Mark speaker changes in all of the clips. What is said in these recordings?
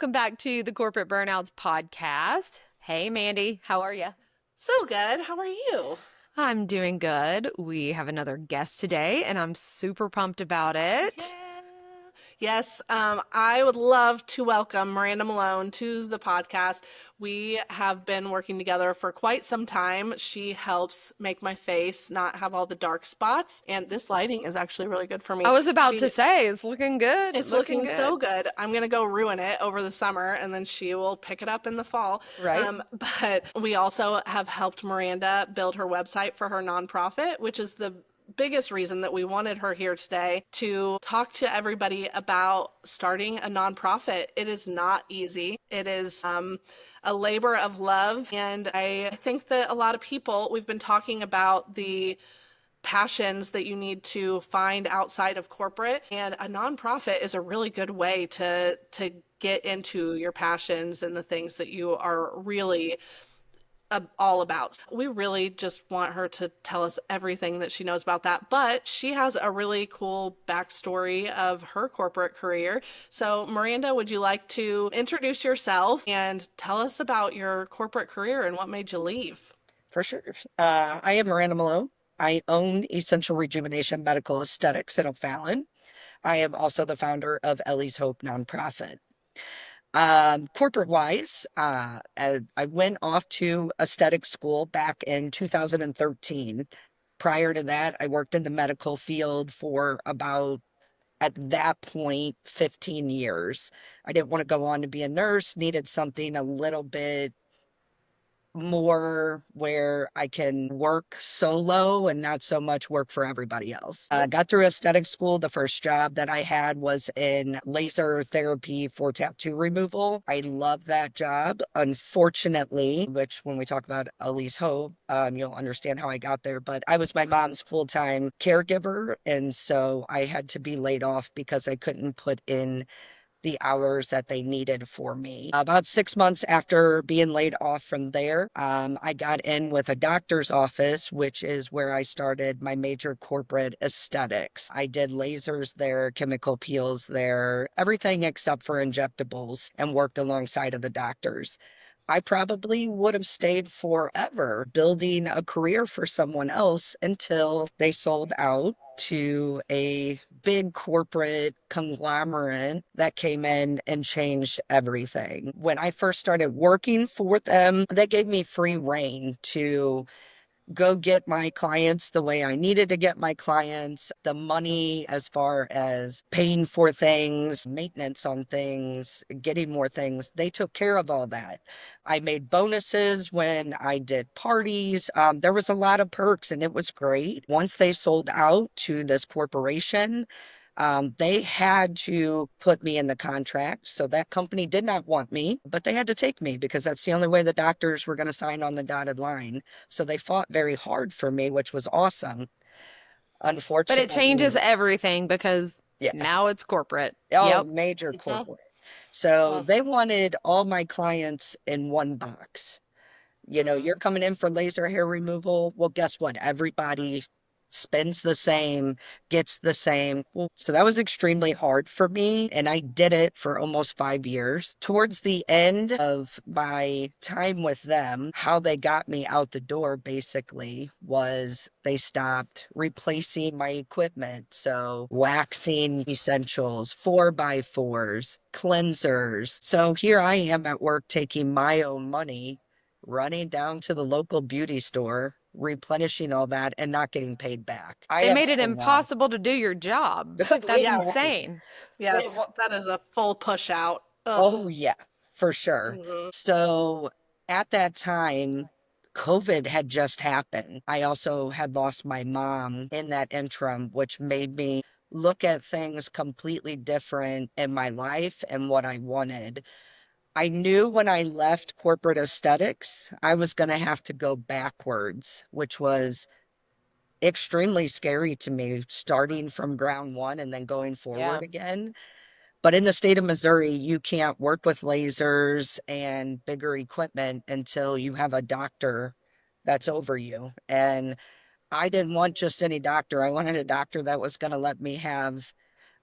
Speaker 1: welcome back to the Corporate Burnouts podcast. Hey, Mandy, how are you?
Speaker 2: So good. How are you?
Speaker 1: I'm doing good. We have another guest today, and I'm super pumped about it.
Speaker 2: Yeah. Yes, I would love to welcome Miranda Malone to the podcast. We have been working together for quite some time. She helps make my face not have all the dark spots, and this lighting is actually really good for
Speaker 1: I
Speaker 2: me.
Speaker 1: was about to
Speaker 2: She
Speaker 1: say, it's looking good,
Speaker 2: It's
Speaker 1: looking
Speaker 2: looking so
Speaker 1: good,
Speaker 2: good. I'm gonna go ruin it over the summer, and then she will pick it up in the fall.
Speaker 1: right?
Speaker 2: But we also have helped Miranda build her website for her nonprofit, which is the biggest reason that we wanted her here today to talk to everybody about starting a nonprofit. It is not easy. It is a labor of love, and I think that a lot of people, we've been talking about the passions that you need to find outside of corporate, and a nonprofit is a really good way to get into your passions and the things that you are really all about. We really just want her to tell us everything that she knows about that, but she has a really cool backstory of her corporate career. So Miranda, would you like to introduce yourself and tell us about your corporate career and what made you leave?
Speaker 3: For sure. I am Miranda Malone. I own Essential Rejuvenation Medical Esthetics in O'Fallon. I am also the founder of Elley's Hope nonprofit. Corporate wise, I went off to aesthetic school back in 2013. Prior to that, I worked in the medical field for about, at that point, 15 years. I didn't want to go on to be a nurse, needed something a little bit more where I can work solo and not so much work for everybody else. Got through aesthetic school. The first job that I had was in laser therapy for tattoo removal. I love that job. Unfortunately, which when we talk about Elise Hope, you'll understand how I got there, but I was my mom's full-time caregiver. And so I had to be laid off because I couldn't put in the hours that they needed for me. About 6 months after being laid off from there, I got in with a doctor's office, which is where I started my major corporate aesthetics. I did lasers there, chemical peels there, everything except for injectables, and worked alongside of the doctors. I probably would have stayed forever building a career for someone else until they sold out to a big corporate conglomerate that came in and changed everything. When I first started working for them, they gave me free reign to go get my clients the way I needed to get my clients. The money, as far as paying for things, maintenance on things, getting more things, they took care of all that. I made bonuses when I did parties. There was a lot of perks and it was great. Once they sold out to this corporation, they had to put me in the contract. So that company did not want me, but they had to take me because that's the only way the doctors were going to sign on the dotted line. So they fought very hard for me, which was awesome.
Speaker 1: But it changes
Speaker 3: Unfortunately,
Speaker 1: everything because
Speaker 3: yeah.
Speaker 1: now it's corporate.
Speaker 3: Oh,
Speaker 1: Yep.
Speaker 3: major
Speaker 2: Mhm.
Speaker 3: corporate. So
Speaker 2: Mm.
Speaker 3: they wanted all my clients in one box. You're coming in for laser hair removal. Well, guess what? Everybody spends the same, gets the same. Well, so that was extremely hard for me. And I did it for almost 5 years. Towards the end of my time with them, how they got me out the door basically was they stopped replacing my equipment. So waxing essentials, 4x4s, cleansers. So here I am at work taking my own money, running down to the local beauty store, replenishing all that, and not getting paid back. I
Speaker 1: They
Speaker 3: have
Speaker 1: made it
Speaker 3: had enough.
Speaker 1: impossible to do your job. That's
Speaker 2: Yes.
Speaker 3: Exactly.
Speaker 1: insane.
Speaker 2: Yes, that is a full push out. Ugh.
Speaker 3: Oh, yeah, for sure.
Speaker 2: Mhm.
Speaker 3: So at that time, COVID had just happened. I also had lost my mom in that interim, which made me look at things completely different in my life and what I wanted. I knew when I left corporate aesthetics, I was going to have to go backwards, which was extremely scary to me, starting from ground one and then going
Speaker 1: Yeah.
Speaker 3: forward again. But in the state of Missouri, you can't work with lasers and bigger equipment until you have a doctor that's over you. And I didn't want just any doctor. I wanted a doctor that was going to let me have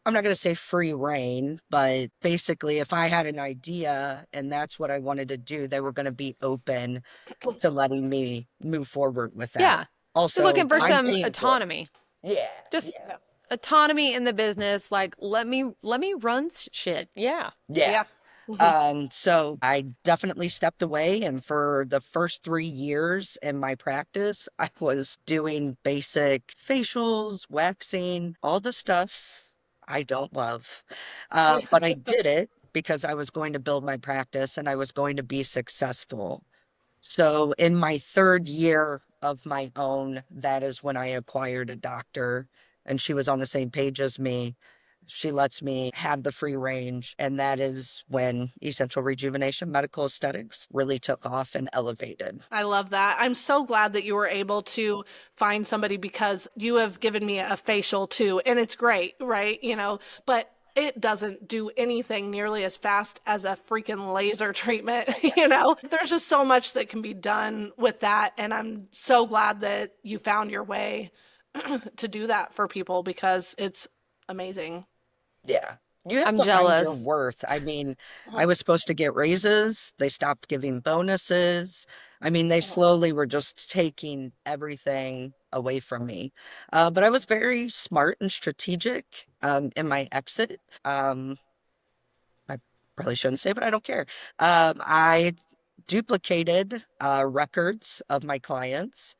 Speaker 3: I'm not going to say free reign, but basically, if I had an idea and that's what I wanted to do, they were going to be open to letting me move forward with that.
Speaker 1: Yeah. You're
Speaker 3: Also,
Speaker 1: looking for
Speaker 3: I'm
Speaker 1: some
Speaker 3: paying for it.
Speaker 1: autonomy.
Speaker 3: Yeah,
Speaker 1: Just
Speaker 3: yeah,
Speaker 2: Yeah.
Speaker 1: autonomy in the business. Like, let me run shit. Yeah.
Speaker 3: yeah.
Speaker 2: Yeah. Mhm.
Speaker 3: So I definitely stepped away, and for the first 3 years in my practice, I was doing basic facials, waxing, all the stuff I don't love. But I did it because I was going to build my practice and I was going to be successful. So in my third year of my own, that is when I acquired a doctor, and she was on the same page as me. She lets me have the free range, and that is when Essential Rejuvenation Medical Aesthetics really took off and elevated.
Speaker 2: I love that. I'm so glad that you were able to find somebody because you have given me a facial too, and it's great, right? But it doesn't do anything nearly as fast as a freaking laser treatment, There's just so much that can be done with that, and I'm so glad that you found your way to do that for people because it's amazing.
Speaker 3: Yeah. You have
Speaker 1: I'm
Speaker 3: to find your
Speaker 1: jealous.
Speaker 3: worth. I mean, I was supposed to get raises. They stopped giving bonuses. I mean, they slowly were just taking everything away from me. But I was very smart and strategic in my exit. I probably shouldn't say, but I don't care. I duplicated records of my clients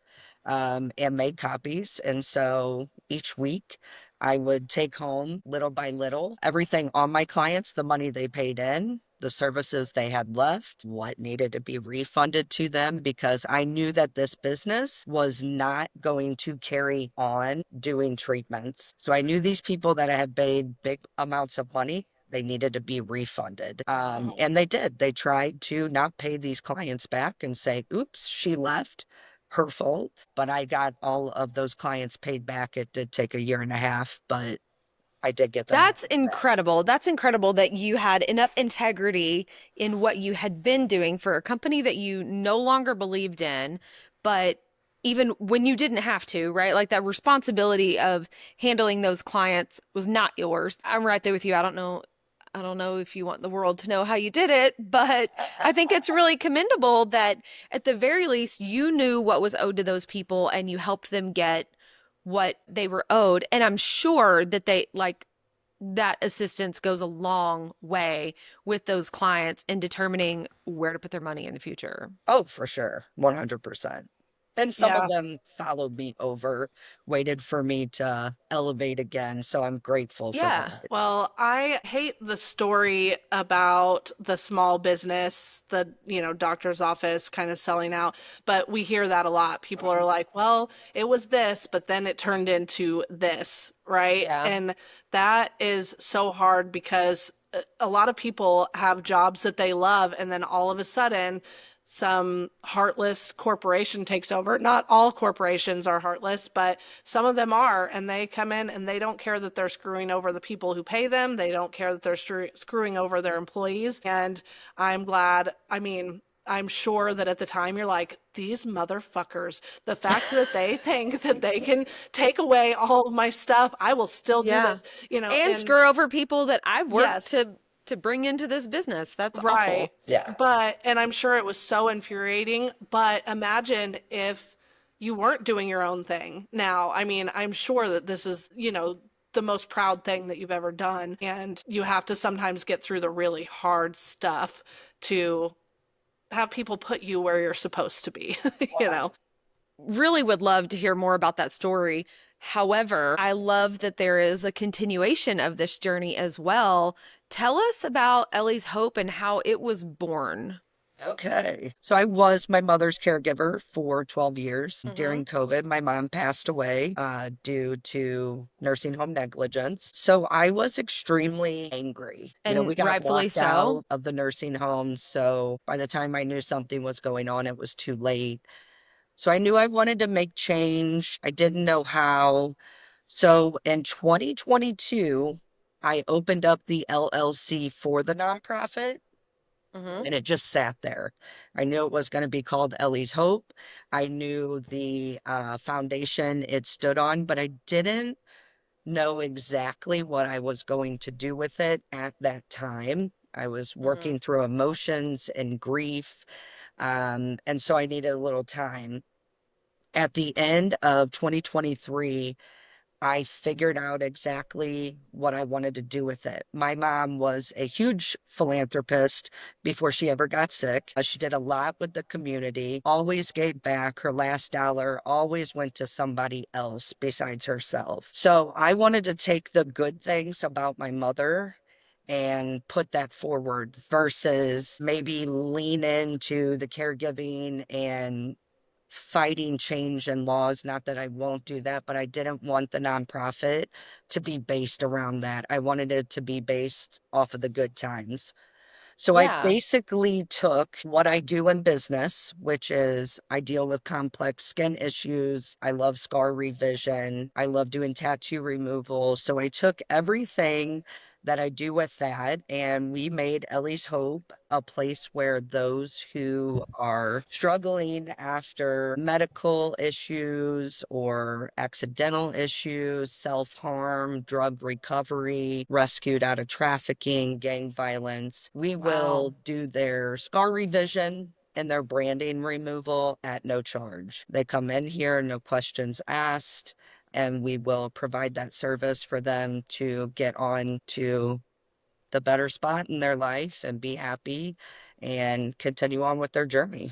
Speaker 3: and made copies. And so each week I would take home little by little everything on my clients, the money they paid in, the services they had left, what needed to be refunded to them, because I knew that this business was not going to carry on doing treatments. So I knew these people that had paid big amounts of money, they needed to be refunded. And they did. They tried to not pay these clients back and say, oops, she left, her fault. But I got all of those clients paid back. It did take a year and a half, but I did get them
Speaker 1: That's
Speaker 3: back.
Speaker 1: incredible. That's incredible that you had enough integrity in what you had been doing for a company that you no longer believed in, but even when you didn't have to, right? Like that responsibility of handling those clients was not yours. I'm right there with you. I don't know if you want the world to know how you did it, but I think it's really commendable that at the very least you knew what was owed to those people and you helped them get what they were owed. And I'm sure that they like that assistance goes a long way with those clients in determining where to put their money in the future.
Speaker 3: Oh, for sure. 100%. And some of
Speaker 2: Yeah.
Speaker 3: them followed me over, waited for me to elevate again. So I'm grateful for
Speaker 1: Yeah.
Speaker 3: that.
Speaker 2: Well, I hate the story about the small business, the doctor's office kind of selling out, but we hear that a lot. People are like, well, it was this, but then it turned into this, right?
Speaker 1: Yeah.
Speaker 2: And that is so hard because a lot of people have jobs that they love, and then all of a sudden, some heartless corporation takes over. Not all corporations are heartless, but some of them are, and they come in and they don't care that they're screwing over the people who pay them. They don't care that they're screwing over their employees. And I'm glad, I mean, I'm sure that at the time you're like, these motherfuckers, the fact that they think that they can take away all of my stuff, I will still do
Speaker 1: Yeah.
Speaker 2: this,
Speaker 1: And
Speaker 2: and
Speaker 1: screw over people that I've worked
Speaker 2: yes.
Speaker 1: to bring into this business. That's
Speaker 2: Right.
Speaker 1: awful.
Speaker 3: Yeah.
Speaker 2: And I'm sure it was so infuriating, but imagine if you weren't doing your own thing. Now, I mean, I'm sure that this is the most proud thing that you've ever done. And you have to sometimes get through the really hard stuff to have people put you where you're supposed to be, you know?
Speaker 1: Really would love to hear more about that story. However, I love that there is a continuation of this journey as well. Tell us about Ellie's Hope and how it was born.
Speaker 3: Okay. So I was my mother's caregiver for 12 years.
Speaker 1: Hmm.
Speaker 3: During COVID, my mom passed away due to nursing home negligence. So I was extremely angry.
Speaker 1: And
Speaker 3: We got
Speaker 1: rightfully
Speaker 3: locked
Speaker 1: so.
Speaker 3: out of the nursing home. So by the time I knew something was going on, it was too late. So I knew I wanted to make change. I didn't know how. So in 2022, I opened up the LLC for the nonprofit,
Speaker 1: Hmm.
Speaker 3: and it just sat there. I knew it was going to be called Ellie's Hope. I knew the foundation it stood on, but I didn't know exactly what I was going to do with it at that time. I was
Speaker 1: Mm.
Speaker 3: working through emotions and grief. And so I needed a little time. At the end of 2023, I figured out exactly what I wanted to do with it. My mom was a huge philanthropist before she ever got sick. She did a lot with the community, always gave back. Her last dollar always went to somebody else besides herself. So I wanted to take the good things about my mother and put that forward versus maybe lean into the caregiving and fighting change and laws. Not that I won't do that, but I didn't want the nonprofit to be based around that. I wanted it to be based off of the good times. So I
Speaker 1: Yeah.
Speaker 3: basically took what I do in business, which is I deal with complex skin issues. I love scar revision. I love doing tattoo removal. So I took everything that I do with that, and we made Ellie's Hope a place where those who are struggling after medical issues or accidental issues, self-harm, drug recovery, rescued out of trafficking, gang violence, we
Speaker 1: Wow.
Speaker 3: will do their scar revision and their branding removal at no charge. They come in here, no questions asked, and we will provide that service for them to get on to the better spot in their life and be happy and continue on with their journey.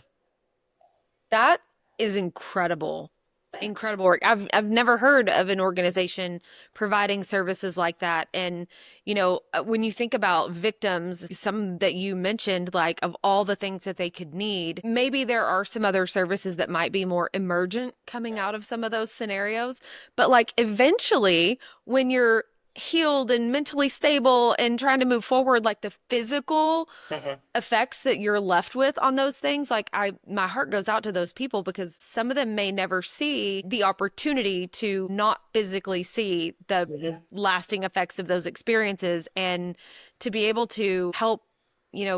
Speaker 1: That is incredible.
Speaker 3: Thanks.
Speaker 1: Incredible work. I've never heard of an organization providing services like that. And, when you think about victims, some that you mentioned, like of all the things that they could need, maybe there are some other services that might be more emergent coming out of some of those scenarios. But like eventually, when you're healed and mentally stable and trying to move forward, like the physical
Speaker 3: Mhm.
Speaker 1: effects that you're left with on those things, like my heart goes out to those people because some of them may never see the opportunity to not physically see the
Speaker 3: Mhm.
Speaker 1: lasting effects of those experiences, and to be able to help,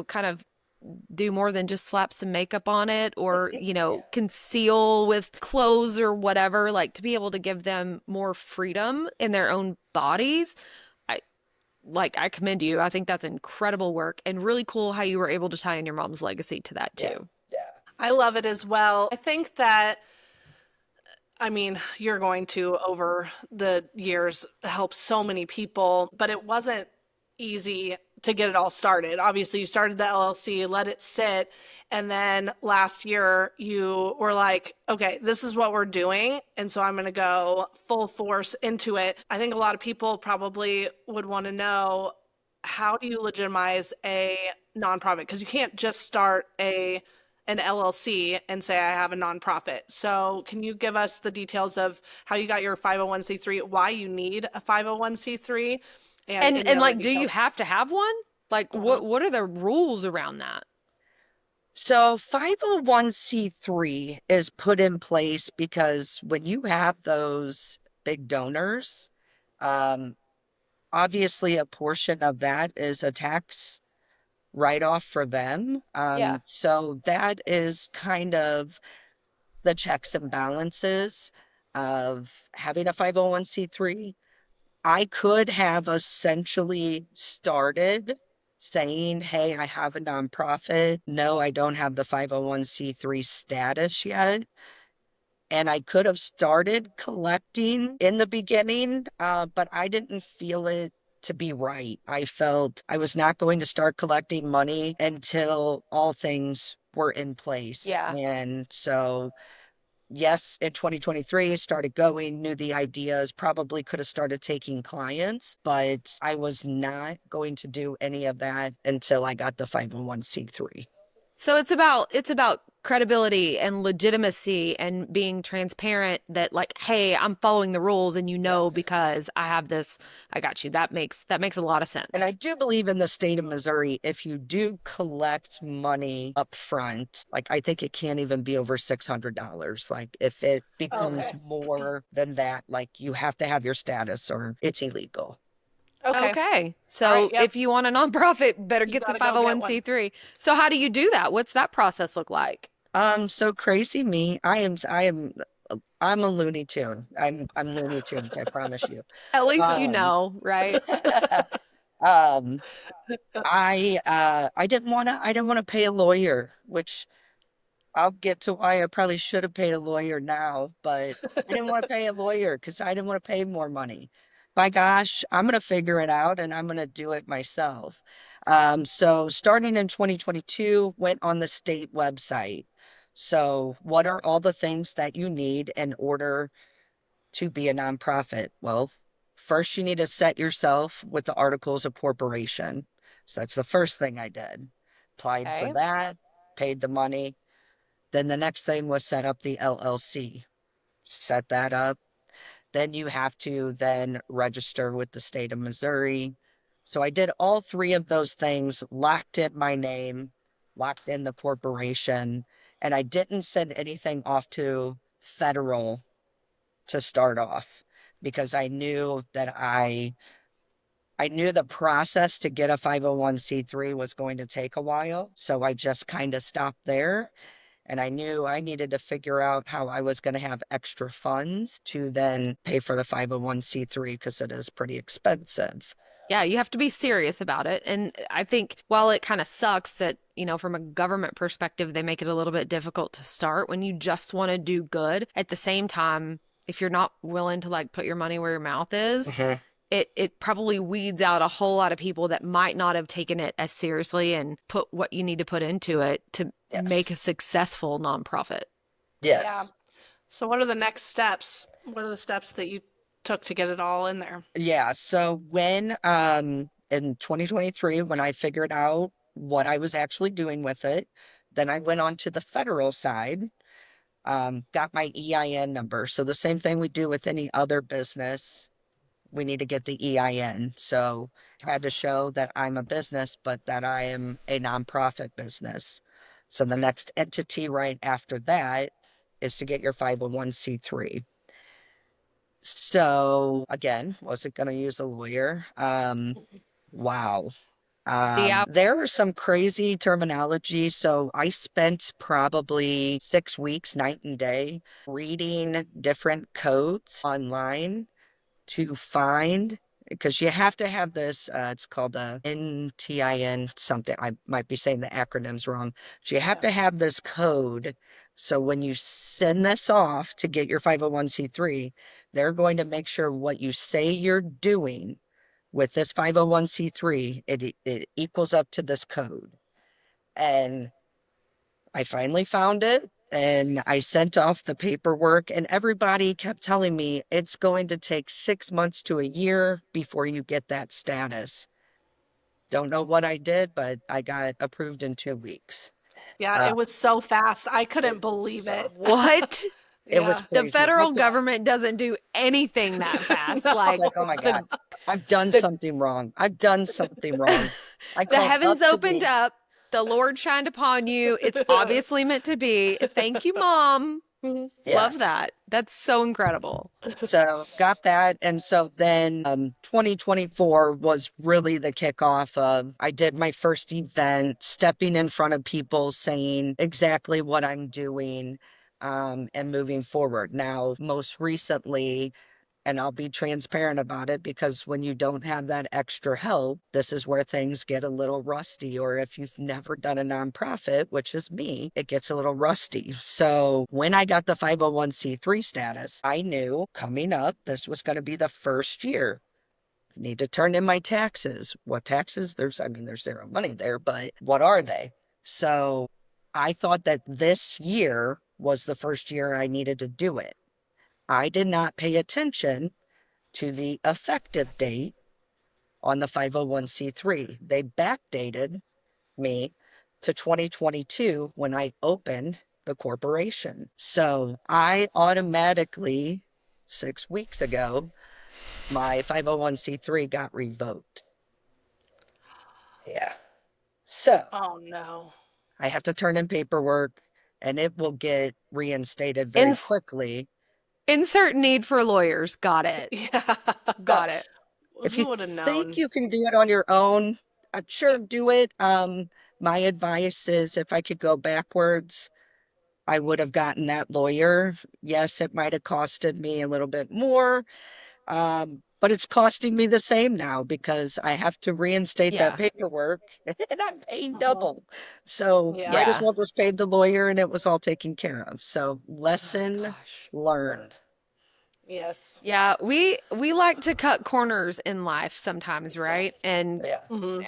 Speaker 1: kind of do more than just slap some makeup on it, or
Speaker 3: Yeah.
Speaker 1: conceal with clothes or whatever, like to be able to give them more freedom in their own bodies. I commend you. I think that's incredible work, and really cool how you were able to tie in your mom's legacy to that
Speaker 3: Yeah.
Speaker 1: too.
Speaker 3: Yeah.
Speaker 2: I love it as well. I think that, I mean, you're going to, over the years, help so many people, but it wasn't easy to get it all started. Obviously, you started the LLC, let it sit, and then last year you were like, okay, this is what we're doing. And so I'm going to go full force into it. I think a lot of people probably would want to know, how do you legitimize a nonprofit? Because you can't just start an LLC and say I have a nonprofit. So, can you give us the details of how you got your 501c3, why you need a 501c3, and
Speaker 1: And
Speaker 2: any
Speaker 1: and
Speaker 2: other
Speaker 1: like, do you
Speaker 2: details?
Speaker 1: have to have one? Like,
Speaker 2: Mhm.
Speaker 1: what are the rules around that?
Speaker 3: So 501c3 is put in place because when you have those big donors, um, obviously a portion of that is a tax write-off for them.
Speaker 1: Yeah.
Speaker 3: So that is kind of the checks and balances of having a 501c3. I could have essentially started saying, hey, I have a nonprofit. No, I don't have the 501c3 status yet. And I could have started collecting in the beginning, but I didn't feel it to be right. I felt I was not going to start collecting money until all things were in place.
Speaker 1: Yeah.
Speaker 3: And so yes, in 2023, started going, knew the ideas, probably could have started taking clients, but I was not going to do any of that until I got the 501c3.
Speaker 1: So it's about credibility and legitimacy and being transparent that, like, hey, I'm following the rules, and
Speaker 3: Yes.
Speaker 1: because I have this, I got you. That makes a lot of
Speaker 3: And I
Speaker 1: sense.
Speaker 3: do believe in the state of Missouri, if you do collect money up front, like I think it can't even be over $600. Like if it becomes
Speaker 2: Okay.
Speaker 3: more than that, like you have to have your status or it's illegal.
Speaker 2: Okay.
Speaker 1: Okay.
Speaker 2: All right.
Speaker 1: So
Speaker 2: Yep.
Speaker 1: if you want a nonprofit, better
Speaker 2: You
Speaker 1: get
Speaker 2: got
Speaker 1: the
Speaker 2: to go get one.
Speaker 1: 501c3. So how do you do that? What's that process look like?
Speaker 3: So crazy me. I am I'm a Looney Tune. I'm Looney Tunes, I promise you.
Speaker 1: At least you
Speaker 3: Um,
Speaker 1: know, right?
Speaker 3: um, I didn't want to pay a lawyer, which I'll get to why I probably should have paid a lawyer now, but I didn't want to pay a lawyer because I didn't want to pay more money. By gosh, I'm going to figure it out and I'm going to do it myself. So starting in 2022, went on the state website. So what are all the things that you need in order to be a nonprofit? Well, first you need to set yourself with the articles of corporation. So that's the first thing I did. Applied for
Speaker 1: Okay.
Speaker 3: that, paid the money. Then the next thing was set up the LLC. Set that up. Then you have to then register with the state of Missouri. So I did all three of those things, locked in my name, locked in the corporation, and I didn't send anything off to federal to start off because I knew the process to get a 501c3 was going to take a while. So I just kind of stopped there. And I knew I needed to figure out how I was going to have extra funds to then pay for the 501c3 because it is pretty expensive.
Speaker 1: Yeah, you have to be serious about it. And I think while it kind of sucks that, from a government perspective, they make it a little bit difficult to start when you just want to do good. At the same time, if you're not willing to like put your money where your mouth is,
Speaker 3: Mhm.
Speaker 1: it probably weeds out a whole lot of people that might not have taken it as seriously and put what you need to put into it to make
Speaker 3: Yes.
Speaker 1: a successful nonprofit.
Speaker 2: Yeah.
Speaker 3: Yes.
Speaker 2: So, what are the next steps? What are the steps that you took to get it all in there?
Speaker 3: Yeah. So when in 2023, when I figured out what I was actually doing with it, then I went on to the federal side, got my EIN number. So the same thing we do with any other business, we need to get the EIN. So I had to show that I'm a business, but that I am a nonprofit business. So the next entity right after that is to get your 501c3. So again, wasn't going to use a lawyer. Wow.
Speaker 1: Yeah.
Speaker 3: There are some crazy terminology. So I spent probably 6 weeks, night and day, reading different codes online to find because you have to have this it's called a NTIN something. I might be saying the acronyms wrong. So you have
Speaker 2: Yeah.
Speaker 3: to have this code. So when you send this off to get your 501c3, they're going to make sure what you say you're doing with this 501c3, it equals up to this code. And I finally found it and I sent off the paperwork, and everybody kept telling me it's going to take 6 months to a year before you get that status. Don't know what I did, but I got approved in 2 weeks.
Speaker 2: Yeah,
Speaker 3: Uh,
Speaker 2: it was so fast. I couldn't
Speaker 3: it was
Speaker 2: believe
Speaker 3: so
Speaker 2: it.
Speaker 1: What?
Speaker 3: it was
Speaker 2: Yeah.
Speaker 1: The
Speaker 3: crazy. I
Speaker 1: federal
Speaker 3: thought
Speaker 1: government doesn't do anything that fast.
Speaker 3: it's
Speaker 2: No.
Speaker 1: Like
Speaker 3: like, oh my God,
Speaker 1: the
Speaker 3: I've done
Speaker 1: the
Speaker 3: something wrong. I've done something wrong. I
Speaker 1: the
Speaker 3: called
Speaker 1: heavens
Speaker 3: up to
Speaker 1: opened
Speaker 3: the
Speaker 1: up, the Lord shined upon you. It's obviously meant to be. Thank you, Mom. Love
Speaker 3: yes.
Speaker 1: that. That's so incredible.
Speaker 3: So got that. And so then 2024 was really the kickoff of I did my first event, stepping in front of people, saying exactly what I'm doing and moving forward. Now, most recently, and I'll be transparent about it because when you don't have that extra help, this is where things get a little rusty. Or if you've never done a nonprofit, which is me, it gets a little rusty. So when I got the 501c3 status, I knew coming up, this was going to be the first year. Need to turn in my taxes. What taxes? There's zero money there, but what are they? So I thought that this year was the first year I needed to do it. I did not pay attention to the effective date on the 501c3. They backdated me to 2022 when I opened the corporation. So I automatically, 6 weeks ago, my 501c3 got revoked. Yeah. So
Speaker 2: Oh no.
Speaker 3: I have to turn in paperwork and it will get reinstated very
Speaker 1: Ins
Speaker 3: quickly.
Speaker 1: insert need for lawyers. Got it.
Speaker 2: Yeah.
Speaker 1: Got it.
Speaker 3: If you
Speaker 2: Who would have
Speaker 3: think
Speaker 2: known?
Speaker 3: you can do it on your own, sure, do it. My advice is if I could go backwards, I would have gotten that lawyer. Yes, it might have costed me a little bit more, but it's costing me the same now because I have to reinstate that
Speaker 1: Yeah.
Speaker 3: paperwork and I'm paying
Speaker 2: Uh-huh.
Speaker 3: double. So
Speaker 2: Yeah.
Speaker 3: might as
Speaker 1: Yeah.
Speaker 3: well just pay the lawyer and it was all taken care of. So
Speaker 2: Oh,
Speaker 3: lesson
Speaker 1: Gosh.
Speaker 3: learned.
Speaker 2: yes.
Speaker 1: Yeah, we like to cut corners in life sometimes, right? And
Speaker 3: Yeah.
Speaker 2: Hmm.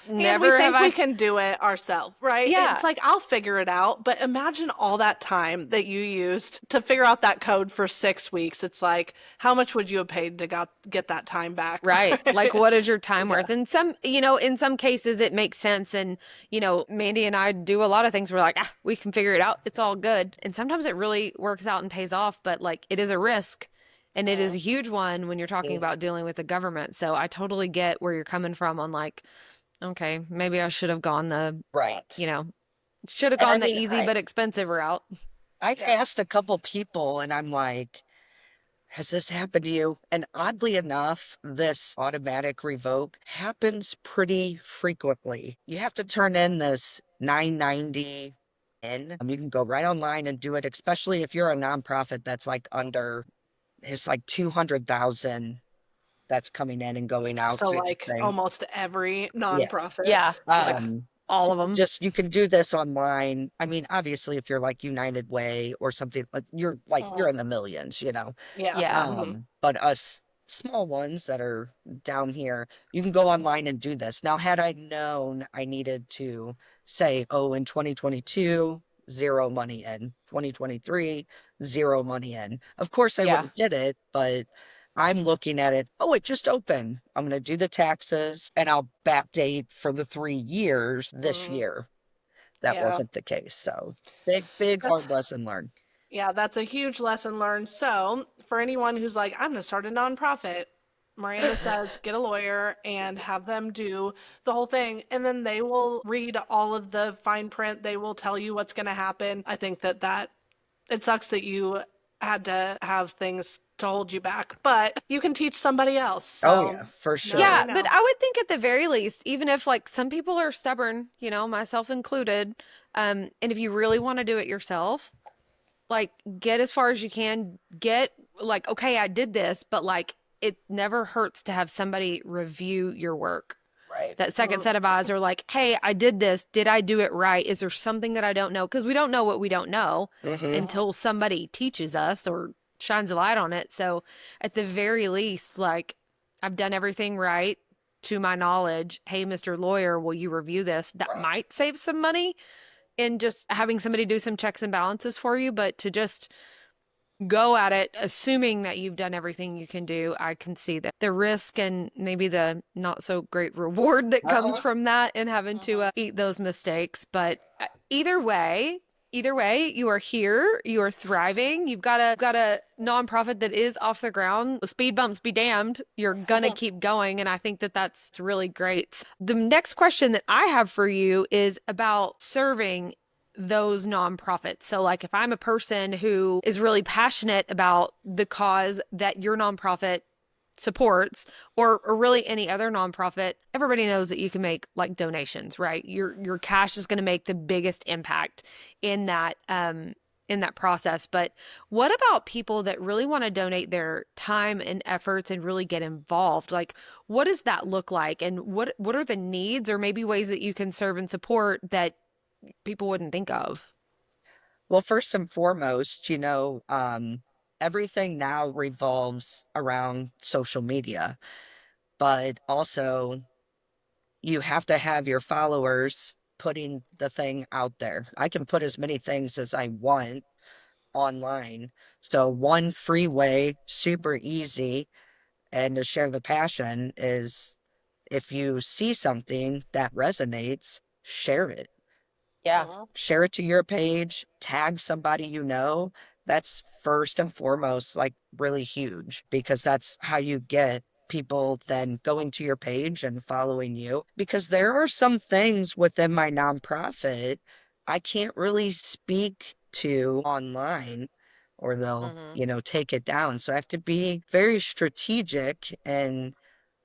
Speaker 2: And we
Speaker 1: never have
Speaker 2: think we
Speaker 1: I.
Speaker 2: can do it ourselves, right?
Speaker 1: Yeah,
Speaker 2: It's like, I'll figure it out. But imagine all that time that you used to figure out that code for 6 weeks. It's like, how much would you have paid to get that time back?
Speaker 1: right. Like, what is your time
Speaker 2: Yeah.
Speaker 1: worth? And in some cases it makes sense. And, Mandy and I do a lot of things. We're like, we can figure it out. It's all good. And sometimes it really works out and pays off, but like it is a risk. And it is a huge one when you're talking
Speaker 3: Mhm.
Speaker 1: about dealing with the government. So I totally get where you're coming from on like, okay, maybe I should have gone
Speaker 3: Right.
Speaker 1: you know, should have
Speaker 3: And I
Speaker 1: gone the
Speaker 3: mean,
Speaker 1: easy but expensive route.
Speaker 3: I've
Speaker 2: Yeah.
Speaker 3: asked a couple people and I'm like, has this happened to you? And oddly enough, this automatic revoke happens pretty frequently. You have to turn in this 990 in. You can go right online and do it, especially if you're a nonprofit that's like under, it's like 200,000 that's coming in and going out
Speaker 2: So,
Speaker 3: to the
Speaker 2: like,
Speaker 3: thing.
Speaker 2: almost every
Speaker 3: Yeah.
Speaker 2: nonprofit.
Speaker 1: Yeah,
Speaker 2: Yeah.
Speaker 1: all
Speaker 3: So
Speaker 1: of them.
Speaker 3: you can do this online. I mean, obviously, if you're like United Way or something, you're
Speaker 2: Mhm.
Speaker 3: in the millions, you know.
Speaker 2: Yeah.
Speaker 1: Yeah.
Speaker 2: Hmm.
Speaker 3: But us small ones that are down here, you can go online and do this. Now, had I known I needed to say, oh, in 2022, zero money in, 2023, zero money in. Of course, I would
Speaker 1: Yeah.
Speaker 3: have did it, but I'm looking at it. Oh, it just opened. I'm going to do the taxes and I'll backdate for the 3 years this
Speaker 2: Hmm.
Speaker 3: year. That
Speaker 2: Yeah.
Speaker 3: wasn't the case. So big,
Speaker 2: That's
Speaker 3: hard lesson learned.
Speaker 2: Yeah, that's a huge lesson learned. So, for anyone who's like, I'm going to start a nonprofit, Miranda says, get a lawyer and have them do the whole thing. And then they will read all of the fine print. They will tell you what's going to happen. I think that it sucks that you had to have things to hold you back, but you can teach somebody else.
Speaker 3: Oh,
Speaker 2: So,
Speaker 3: yeah, for
Speaker 2: know that
Speaker 3: sure.
Speaker 1: Yeah,
Speaker 2: you
Speaker 1: but
Speaker 2: know.
Speaker 1: I would think at the very least, even if like some people are stubborn, myself included, and if you really want to do it yourself, like get as far as you can, get like, okay, I did this, but like it never hurts to have somebody review your work.
Speaker 3: Right.
Speaker 1: That second
Speaker 2: Mm,
Speaker 1: set of eyes are like, hey, I did this. Did I do it right? Is there something that I don't know? Because we don't know what we don't know
Speaker 3: Hmm.
Speaker 2: mhm.
Speaker 1: until somebody teaches us or shines a light on it. So at the very least, like, I've done everything right to my knowledge. Hey, Mr. Lawyer, will you review this? That
Speaker 3: Right.
Speaker 1: might save some money in just having somebody do some checks and balances for you, but to just go at it assuming that you've done everything you can do, I can see that the risk and maybe the not so great reward that comes
Speaker 3: Uh-huh.
Speaker 1: from that and having to
Speaker 2: Mhm.
Speaker 1: eat those mistakes. But either way, either way, you are here, you are thriving. You've got a nonprofit that is off the ground. Speed bumps be damned. You're gonna keep going, and I think that that's really great. The next question that I have for you is about serving those nonprofits. So, like, if I'm a person who is really passionate about the cause that your nonprofit supports, or really any other nonprofit, everybody knows that you can make like donations, right? Your cash is going to make the biggest impact in that process. But what about people that really want to donate their time and efforts and really get involved? Like, what does that look like? And what are the needs or maybe ways that you can serve and support that people wouldn't think of?
Speaker 3: Well, first and foremost, everything now revolves around social media, but also you have to have your followers putting the thing out there. I can put as many things as I want online. So one free way, super easy, and to share the passion is if you see something that resonates, share it.
Speaker 1: Yeah.
Speaker 2: Mhm.
Speaker 3: Share it to your page, tag somebody you know. That's first and foremost, like really huge because that's how you get people then going to your page and following you. Because there are some things within my nonprofit I can't really speak to online or they'll,
Speaker 1: Mm-hmm.
Speaker 3: take it down. So I have to be very strategic in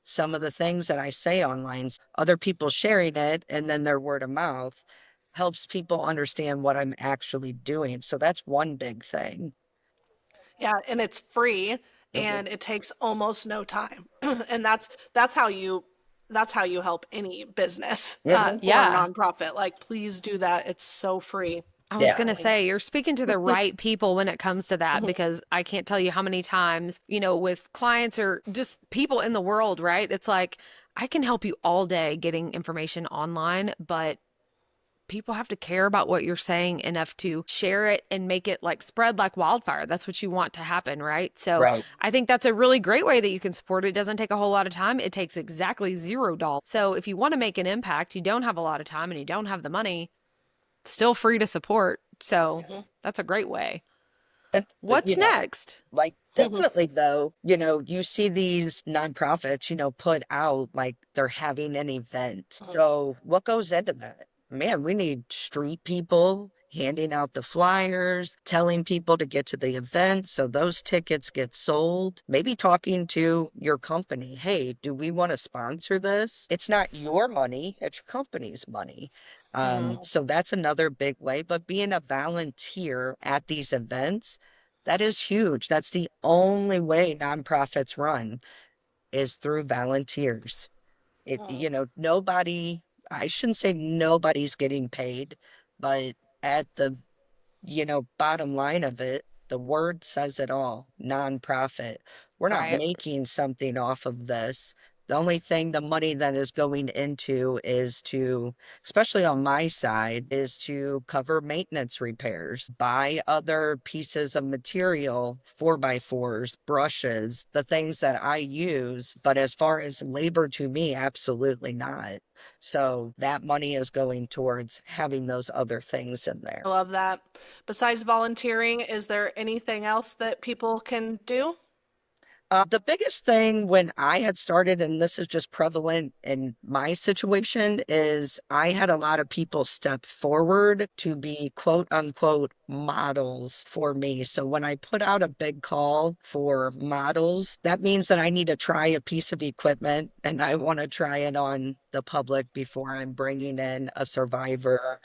Speaker 3: some of the things that I say online, other people sharing it and then their word of mouth. helps people understand what I'm actually doing. So that's one big thing.
Speaker 2: Yeah, and it's free
Speaker 3: Mhm.
Speaker 2: and it takes almost no time. And that's how you help any business
Speaker 3: Mhm.
Speaker 2: or
Speaker 1: Yeah.
Speaker 2: nonprofit. Like please do that. It's so free.
Speaker 1: I was
Speaker 3: Yeah.
Speaker 1: going to say, you're speaking to the right people when it comes to that
Speaker 2: Mhm.
Speaker 1: because I can't tell you how many times, with clients or just people in the world, right? It's like, I can help you all day getting information online, but people have to care about what you're saying enough to share it and make it like spread like wildfire. That's what you want to happen, right? So
Speaker 3: Right.
Speaker 1: I think that's a really great way that you can support it. It doesn't take a whole lot of time. It takes exactly $0. So if you want to make an impact, you don't have a lot of time and you don't have the money, still free to support. So
Speaker 2: Mhm.
Speaker 1: that's a great way.
Speaker 3: And,
Speaker 1: What's next?
Speaker 3: like
Speaker 2: Mhm.
Speaker 3: definitely though, you see these nonprofits, put out like they're having an event. So what goes into that? Man, we need street people handing out the flyers, telling people to get to the event so those tickets get sold. Maybe talking to your company, hey, do we want to sponsor this? It's not your money, it's your company's money.
Speaker 2: Mhm.
Speaker 3: So that's another big way. But being a volunteer at these events, that is huge. That's the only way nonprofits run is through volunteers. Nobody, I shouldn't say nobody's getting paid, but at the bottom line of it, the word says it all. Nonprofit. We're not
Speaker 1: Right.
Speaker 3: making something off of this. The only thing the money that is going into is to, especially on my side, is to cover maintenance repairs, buy other pieces of material, 4x4s, brushes, the things that I use. But as far as labor to me, absolutely not. So that money is going towards having those other things in
Speaker 2: I
Speaker 3: there.
Speaker 2: love that. Besides volunteering, is there anything else that people can do?
Speaker 3: The biggest thing when I had started, and this is just prevalent in my situation, is I had a lot of people step forward to be quote unquote models for me. So when I put out a big call for models, that means that I need to try a piece of equipment and I want to try it on the public before I'm bringing in a survivor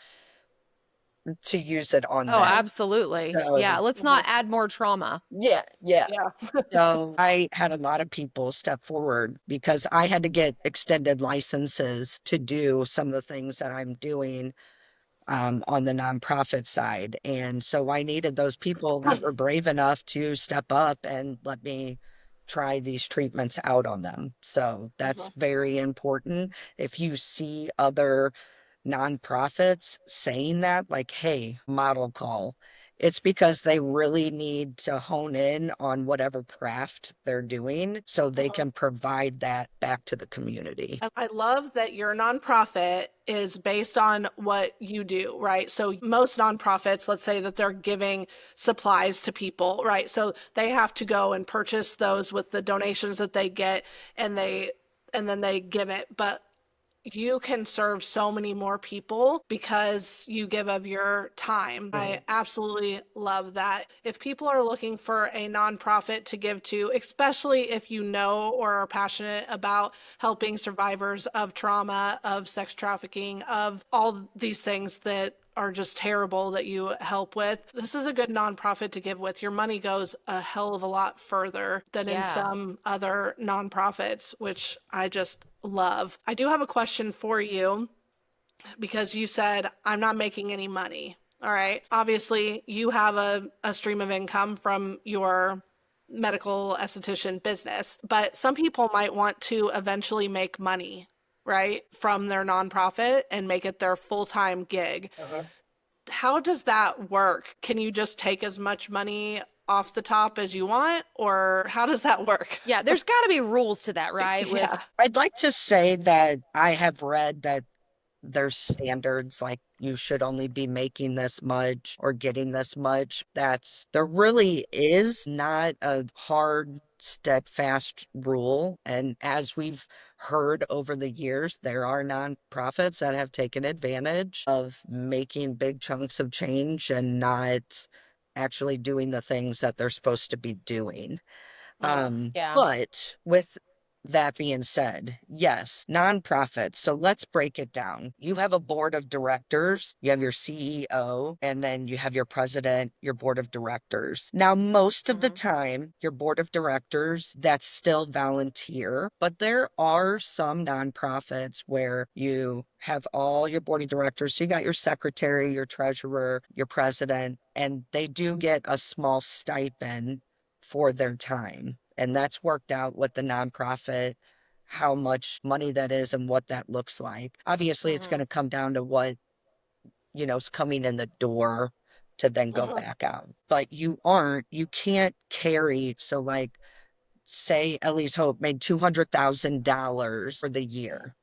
Speaker 3: to use it on
Speaker 1: Oh,
Speaker 3: them.
Speaker 1: absolutely. Yeah.
Speaker 3: So,
Speaker 1: Let's not
Speaker 2: Mhm.
Speaker 1: add more trauma.
Speaker 3: yeah, yeah.
Speaker 2: Yeah.
Speaker 3: So I had a lot of people step forward because I had to get extended licenses to do some of the things that I'm doing on the nonprofit side. And so I needed those people that were brave enough to step up and let me try these treatments out on them. So that's
Speaker 2: Mhm.
Speaker 3: very important. If you see other nonprofits saying that, like, hey, model call, it's because they really need to hone in on whatever craft they're doing so they
Speaker 2: Mhm.
Speaker 3: can provide that back to the community.
Speaker 2: I love that your nonprofit is based on what you do, right? So most nonprofits, let's say that they're giving supplies to people, right? So they have to go and purchase those with the donations that they get and then they give it. But you can serve so many more people because you give of your time. I
Speaker 3: Mhm.
Speaker 2: absolutely love that. If people are looking for a nonprofit to give to, especially if you know or are passionate about helping survivors of trauma, of sex trafficking, of all these things that are just terrible that you help with. This is a good nonprofit to give with. Your money goes a hell of a lot further than in
Speaker 1: Yeah.
Speaker 2: some other nonprofits, which I just love. I do have a question for you because you said, I'm not making any money. All right. Obviously, you have a stream of income from your medical esthetician business, but some people might want to eventually make money, right, from their nonprofit and make it their full time gig.
Speaker 3: Uh-huh.
Speaker 2: How does that work? Can you just take as much money off the top as you want, or how does that work?
Speaker 1: Yeah. There's got to be rules to that, right?
Speaker 2: Yeah.
Speaker 3: I'd like to say that I have read that there's standards like you should only be making this much or getting this much. There really is not a hard, steadfast rule. And as we've heard over the years, there are nonprofits that have taken advantage of making big chunks of change and not actually doing the things that they're supposed to be doing.
Speaker 2: Mm.
Speaker 1: Yeah.
Speaker 3: But with That being said, yes, nonprofits. So let's break it down. You have a board of directors, you have your CEO, and then you have your president, your board of directors. Now, most of the
Speaker 2: Mhm.
Speaker 3: time, your board of directors, that's still volunteer, but there are some nonprofits where you have all your board of directors. So you got your secretary, your treasurer, your president, and they do get a small stipend for their time. And that's worked out with the nonprofit, how much money that is and what that looks like. Obviously, it's going
Speaker 2: Mhm.
Speaker 3: to come down to what, is coming in the door to then go
Speaker 2: Mhm.
Speaker 3: back out. But you can't carry. So, like, say Ellie's Hope made $200,000 for the year.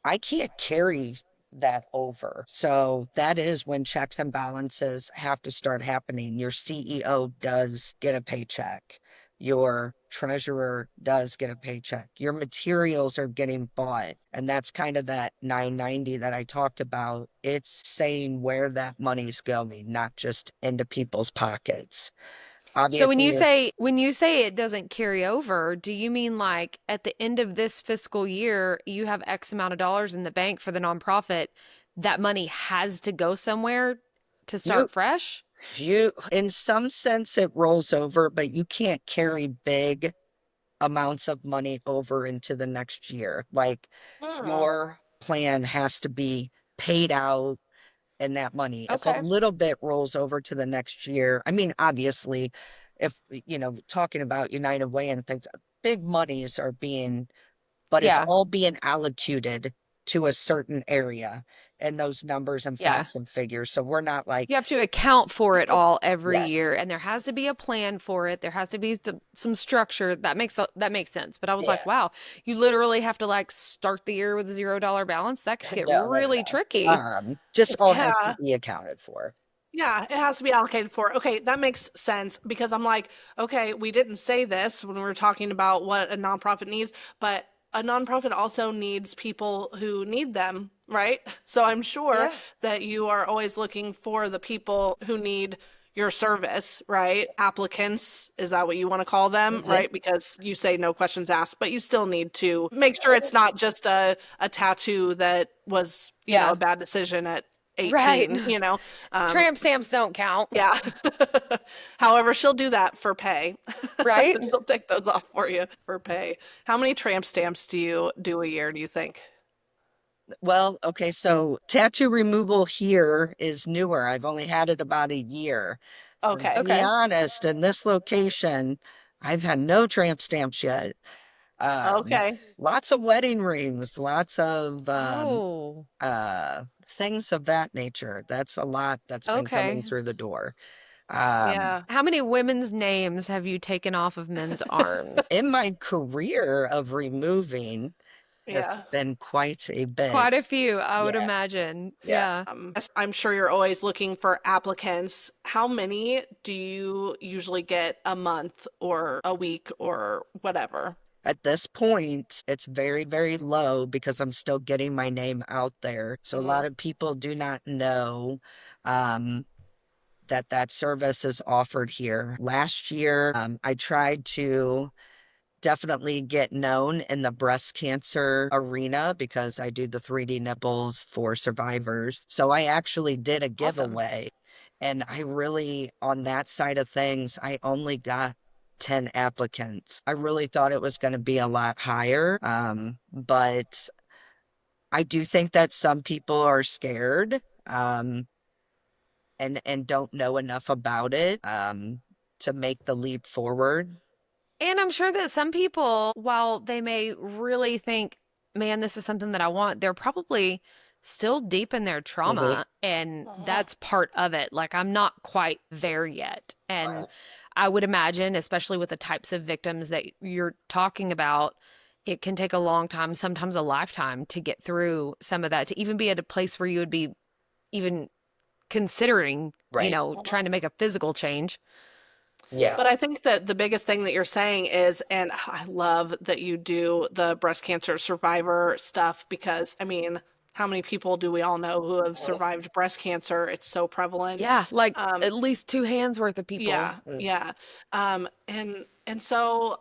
Speaker 3: I can't carry that over. So that is when checks and balances have to start happening. Your CEO does get a paycheck. Your treasurer does get a paycheck. Your materials are getting bought. And that's kind of that 990 that I talked about. It's saying where that money's going, not just into people's pockets.
Speaker 1: So
Speaker 3: Obviously,
Speaker 1: when you say it doesn't carry over, do you mean like at the end of this fiscal year, you have X amount of dollars in the bank for the nonprofit, that money has to go somewhere to
Speaker 3: you
Speaker 1: start fresh?
Speaker 3: in some sense it rolls over, but you can't carry big amounts of money over into the next year. Like
Speaker 2: Mhm.
Speaker 3: your plan has to be paid out in that money. If a
Speaker 1: Okay.
Speaker 3: little bit rolls over to the next year, I mean, obviously, if, talking about United Way and things, big monies are being, but it's
Speaker 1: Yeah.
Speaker 3: all being allocated to a certain area and those numbers and
Speaker 1: Yeah.
Speaker 3: facts and figures. So we're not like,
Speaker 1: You have to account for it all every
Speaker 3: yes,
Speaker 1: year, and there has to be a plan for it. There has to be some structure. That makes sense. But I was like,
Speaker 3: yeah,
Speaker 1: wow, you literally have to like start the year with a $0 balance. That could get
Speaker 3: no,
Speaker 1: really
Speaker 3: no.
Speaker 1: tricky.
Speaker 3: Just all has to
Speaker 2: Yeah.
Speaker 3: be accounted for.
Speaker 2: Yeah, it has to be allocated for. Okay, that makes sense because I'm like, okay, we didn't say this when we were talking about what a nonprofit needs, but a nonprofit also needs people who need them, right? So I'm sure
Speaker 1: Yeah.
Speaker 2: that you are always looking for the people who need your service, right? Applicants, is that what you want to call them,
Speaker 3: Mhm.
Speaker 2: right? Because you say no questions asked, but you still need to make sure it's not just a tattoo that was, a
Speaker 1: Yeah.
Speaker 2: bad decision at
Speaker 1: Right.
Speaker 2: 18, you know. Um,
Speaker 1: Tramp stamps don't count,
Speaker 2: yeah. However, she'll do that for pay.
Speaker 1: right?
Speaker 2: She'll take those off for you for pay. How many tramp stamps do you do a year, do you think?
Speaker 3: Well, okay, so tattoo removal here is newer. I've only had it about a year. So to
Speaker 2: Okay.
Speaker 3: be
Speaker 1: Okay.
Speaker 3: honest, in this location, I've had no tramp stamps yet.
Speaker 2: Okay.
Speaker 3: Lots of wedding rings, lots of
Speaker 1: Oh,
Speaker 3: things of that nature. That's a lot that's been coming
Speaker 1: okay.
Speaker 3: through the door. Um,
Speaker 2: Yeah.
Speaker 1: How many women's names have you taken off of men's arms?
Speaker 3: in my career of removing has
Speaker 2: Yeah.
Speaker 3: been quite a bit.
Speaker 1: Quite a few, I would
Speaker 3: Yeah,
Speaker 1: imagine.
Speaker 3: yeah.
Speaker 1: Yeah.
Speaker 2: Yes, I'm sure you're always looking for applicants. How many do you usually get a month or a week or whatever?
Speaker 3: At this point, it's very, very low because I'm still getting my name out there. So a
Speaker 2: Hmm.
Speaker 3: lot of people do not know um, that that service is offered here. Last year, I tried to definitely get known in the breast cancer arena because I do the 3D nipples for survivors. So I actually did a
Speaker 2: Awesome.
Speaker 3: giveaway. And I really, on that side of things, I only got 10 applicants. I really thought it was going to be a lot higher. But I do think that some people are scared and don't know enough about it to make the leap forward.
Speaker 1: And I'm sure that some people, while they may really think, man, this is something that I want, they're probably still deep in their
Speaker 3: Mhm.
Speaker 1: trauma. And
Speaker 2: Mhm.
Speaker 1: that's part of it. Like, I'm not quite there yet. And I would imagine, especially with the types of victims that you're talking about, it can take a long time, sometimes a lifetime, to get through some of that, to even be at a place where you would be even considering,
Speaker 3: Right.
Speaker 1: trying to make a physical change.
Speaker 3: Yeah.
Speaker 2: But I think that the biggest thing that you're saying is, and I love that you do the breast cancer survivor stuff because, I mean, how many people do we all know who have survived breast cancer? It's so prevalent.
Speaker 1: Yeah, like
Speaker 2: Um,
Speaker 1: at least two hands worth of people.
Speaker 2: yeah,
Speaker 3: Mm.
Speaker 2: yeah. And so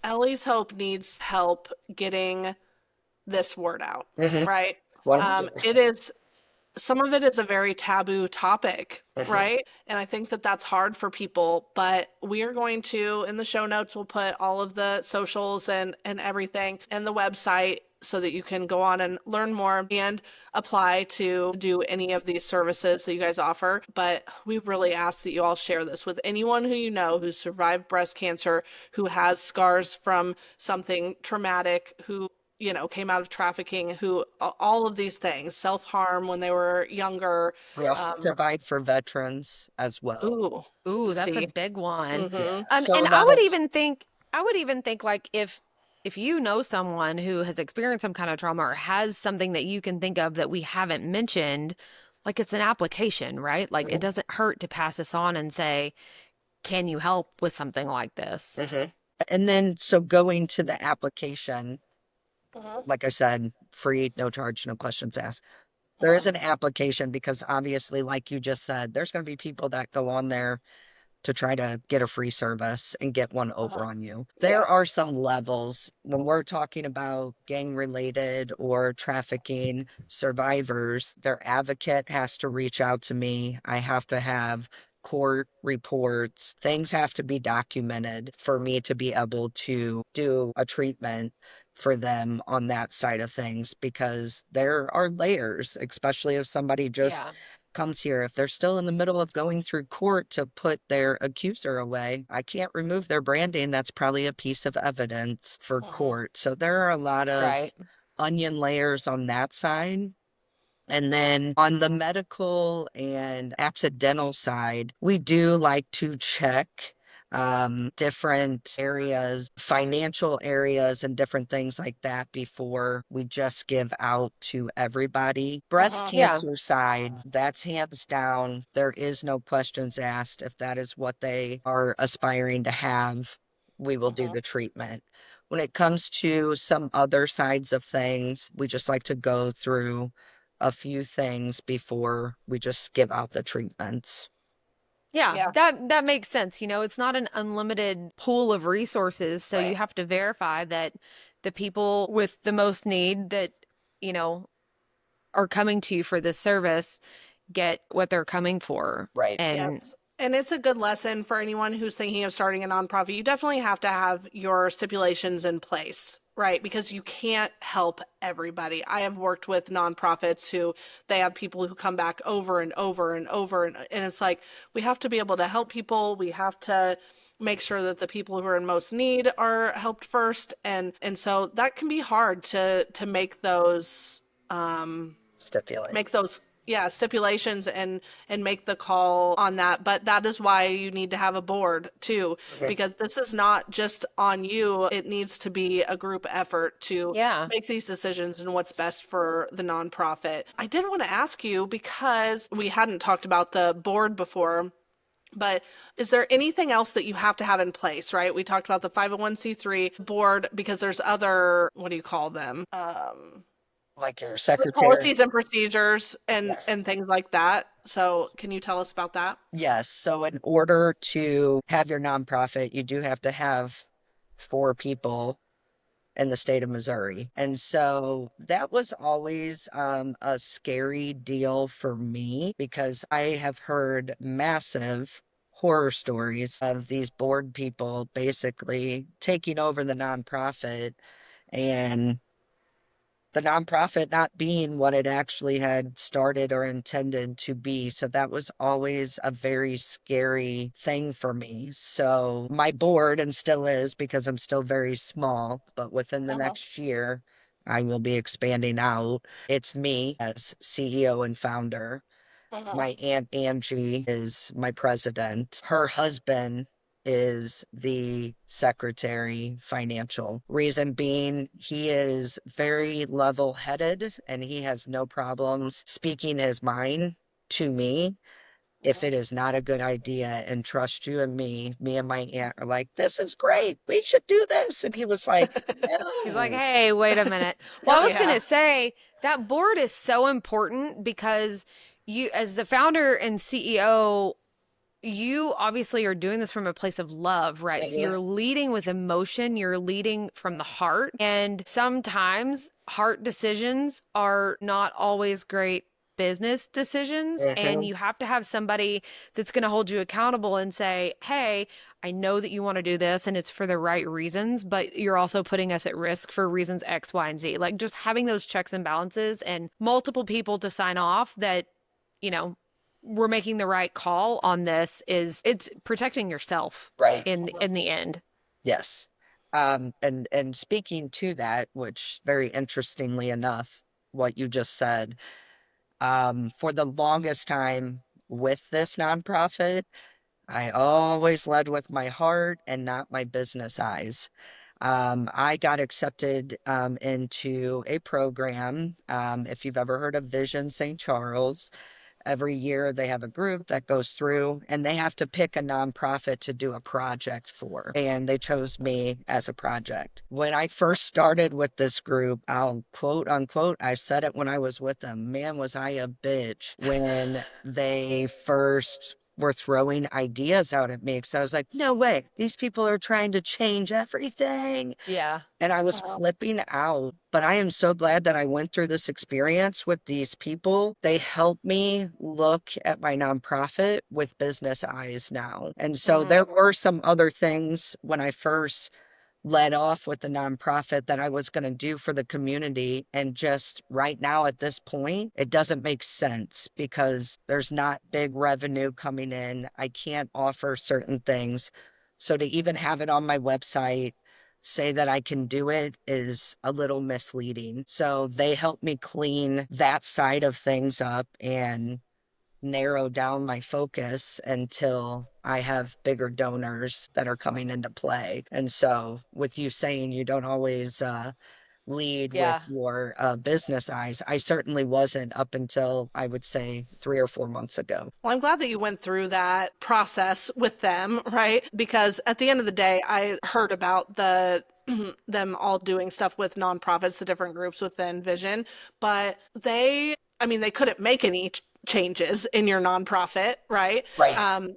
Speaker 2: Ellie's Hope needs help getting this word out,
Speaker 3: Mhm.
Speaker 2: right? It
Speaker 3: 100%.
Speaker 2: is some of it is a very taboo topic,
Speaker 3: Mhm.
Speaker 2: right? And I think that that's hard for people, but we are going to, in the show notes, we'll put all of the socials and everything and the website so that you can go on and learn more and apply to do any of these services that you guys offer. But we really ask that you all share this with anyone who you know who survived breast cancer, who has scars from something traumatic, who came out of trafficking, who all of these things, self-harm when they were younger.
Speaker 3: We also
Speaker 2: Um,
Speaker 3: provide for veterans as well.
Speaker 2: ooh,
Speaker 1: Ooh, that's a
Speaker 2: see,
Speaker 1: big one.
Speaker 2: mm-hmm,
Speaker 3: So
Speaker 1: And
Speaker 3: not a
Speaker 1: I would even think like if you know someone who has experienced some kind of trauma or has something that you can think of that we haven't mentioned, like it's an application, right? Like it doesn't hurt to pass this on and say, "Can you help with something like this?"
Speaker 3: Mhm. And then, so going to the application,
Speaker 2: uh-huh,
Speaker 3: like I said, free, no charge, no questions asked. There
Speaker 2: uh-huh,
Speaker 3: is an application because obviously, like you just said, there's going to be people that go on there to try to get a free service and get one over
Speaker 2: uh-huh,
Speaker 3: on you.
Speaker 2: yeah,
Speaker 3: There are some levels when we're talking about gang related or trafficking survivors, their advocate has to reach out to me. I have to have court reports. Things have to be documented for me to be able to do a treatment for them on that side of things because there are layers, especially if somebody just
Speaker 1: Yeah.
Speaker 3: comes here, if they're still in the middle of going through court to put their accuser away, I can't remove their branding. That's probably a piece of evidence for
Speaker 2: uh-huh,
Speaker 3: court. So there are a lot of
Speaker 1: Right.
Speaker 3: onion layers on that side. And then on the medical and accidental side, we do like to check different areas, financial areas, and different things like that before we just give out to everybody. Breast
Speaker 2: uh-huh,
Speaker 1: Yeah.
Speaker 3: cancer side, that's hands down. There is no questions asked. If that is what they are aspiring to have, we will do
Speaker 2: uh-huh.
Speaker 3: the treatment. When it comes to some other sides of things, we just like to go through a few things before we just give out the treatments.
Speaker 1: Yeah,
Speaker 2: Yeah,
Speaker 1: that makes sense. It's not an unlimited pool of resources, so you
Speaker 2: right.
Speaker 1: have to verify that the people with the most need that, you know, are coming to you for this service get what they're coming for.
Speaker 3: Right.
Speaker 1: And
Speaker 2: Yes. And it's a good lesson for anyone who's thinking of starting a nonprofit. You definitely have to have your stipulations in place, right? Because you can't help everybody. I have worked with nonprofits who they have people who come back over and over and over. And it's like, we have to be able to help people. We have to make sure that the people who are in most need are helped first. And so that can be hard to um,
Speaker 3: Stipulate.
Speaker 2: make those stipulations and make the call on that, but that is why you need to have a board too,
Speaker 3: Okay.
Speaker 2: because this is not just on you. It needs to be a group effort to
Speaker 1: yeah.
Speaker 2: make these decisions and what's best for the nonprofit. I did want to ask you, because we hadn't talked about the board before, but is there anything else that you have to have in place, right? We talked about the 501c3 board, because there's other, what do you call them?
Speaker 3: Like your secretary.
Speaker 2: Policies and procedures and
Speaker 3: Yes.
Speaker 2: things like that. So, can you tell us about that?
Speaker 3: Yes. So in order to have your nonprofit, you do have to have four people in the state of Missouri. And so that was always a scary deal for me because I have heard massive horror stories of these board people basically taking over the nonprofit and the nonprofit not being what it actually had started or intended to be. So that was always a very scary thing for me. So my board, and still is because I'm still very small, but within the
Speaker 2: Uh-huh.
Speaker 3: next year, I will be expanding out. It's me as CEO and founder.
Speaker 2: Uh-huh.
Speaker 3: My Aunt Angie is my president. Her husband is the secretary financial. Reason being, he is very level headed and he has no problems speaking his mind to me if it is not a good idea, and trust you and me and my aunt are like, this is great. We should do this. And he was like,
Speaker 1: He's like,
Speaker 3: no.
Speaker 1: "Hey, wait a minute." Well, I was going
Speaker 2: Yeah.
Speaker 1: to say that board is so important because you as the founder and CEO, you obviously are doing this from a place of love, right? So
Speaker 3: Mhm.
Speaker 1: you're leading with emotion, you're leading from the heart. And sometimes heart decisions are not always great business decisions. And
Speaker 3: Mhm.
Speaker 1: you have to have somebody that's going to hold you accountable and say, hey, I know that you want to do this and it's for the right reasons, but you're also putting us at risk for reasons X, Y, and Z. Like just having those checks and balances and multiple people to sign off that, you know, we're making the right call on this is it's protecting yourself
Speaker 3: Right.
Speaker 1: in the end.
Speaker 3: Yes. And speaking to that, which very interestingly enough, what you just said, for the longest time with this nonprofit, I always led with my heart and not my business eyes. I got accepted into a program. If you've ever heard of Vision St. Charles, every year they have a group that goes through and they have to pick a nonprofit to do a project for. And they chose me as a project. When I first started with this group, I'll quote unquote, I said it when I was with them, man, was I a bitch when they first were throwing ideas out at me. Because I was like, no way, these people are trying to change everything.
Speaker 1: Yeah.
Speaker 3: And I was
Speaker 2: Wow.
Speaker 3: flipping out. But I am so glad that I went through this experience with these people. They helped me look at my nonprofit with business eyes now. And so
Speaker 2: Mhm.
Speaker 3: there were some other things when I first led off with the nonprofit that I was going to do for the community. And just right now at this point, it doesn't make sense because there's not big revenue coming in. I can't offer certain things. So to even have it on my website, say that I can do it is a little misleading. So they helped me clean that side of things up and narrow down my focus until I have bigger donors that are coming into play. And so, with you saying you don't always lead
Speaker 1: Yeah.
Speaker 3: with your business eyes, I certainly wasn't up until I would say 3 or 4 months ago.
Speaker 2: Well, I'm glad that you went through that process with them, right? Because at the end of the day, I heard about them all doing stuff with nonprofits, the different groups within Vision, but I mean, they couldn't make any changes in your nonprofit, right?
Speaker 3: Right.
Speaker 2: Um,